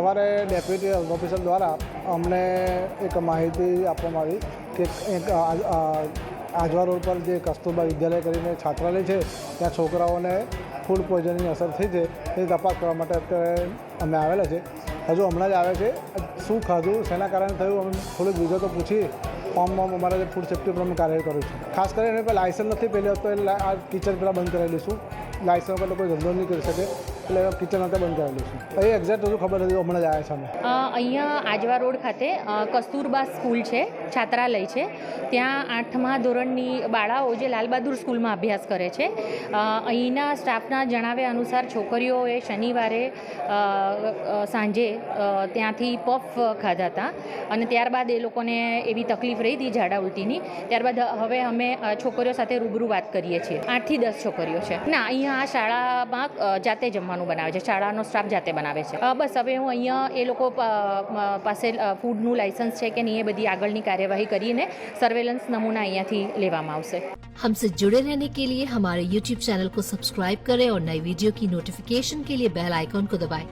સવારે deputy health officer દ્વારા અમને એક માહિતી આપવામાં આવી કે એક આજવા રોડ પર જે કસ્તુરબા વિદ્યાલય કરીને છાત્રાલય છે ત્યાં છોકરાઓને ફૂડ પોઈઝનની અસર થઈ છે એ તપાસ કરવા માટે અત્યારે અમે આવેલા છે. હજુ હમણાં જ આવે છે. શું ખાધું, શેના કારણે થયું, અમે થોડીક વિગતો પૂછી ફોર્મમાં અમારા જે ફૂડ સેફ્ટી પર અમે કાર્ય કરું છું. ખાસ કરીને પેલા લાયસન્સ નથી પહેલી તો એટલે આ કિચન પેલા બંધ કરાવી લઈશું. લાયસન્સ વગર કોઈ ધંધો નહીં કરી શકે એટલે કિચન અત્યારે બંધ કરાવી લઈશું. એ એક્ઝેક્ટ હજુ ખબર નથી, હમણાં જ આવ્યા છે અમે. અહીંયા આજવા રોડ ખાતે કસ્તુરબા સ્કૂલ છે, છાત્રાલય છે. ત્યાં 8મા ધોરણની બાળાઓ જે લાલબહાદુર સ્કૂલમાં અભ્યાસ કરે છે. અહીંના સ્ટાફના જણાવ્યા અનુસાર છોકરીઓએ શનિવારે સાંજે ત્યાંથી પફ ખાધા હતા અને ત્યારબાદ એ લોકોને એવી તકલીફ રહી હતી ઝાડા ઉલટીની. ત્યારબાદ હવે અમે છોકરીઓ સાથે રૂબરૂ વાત કરીએ છીએ. 8 થી 10 છોકરીઓ છે. ના, અહીંયા આ શાળામાં જાતે જમવાનું બનાવે છે, શાળાનો સ્ટાફ જાતે બનાવે છે. બસ હવે હું અહીંયા એ લોકો પાસે ફૂડનું લાયસન્સ છે કે નહીં એ બધી આગળની કાર્યવાહી કરીને सर्वेलेंस नमूना यहाँ थी लेवामां आवशे. हमसे जुड़े रहने के लिए हमारे YouTube चैनल को सब्सक्राइब करें और नई वीडियो की नोटिफिकेशन के लिए बेल आइकॉन को दबाएं.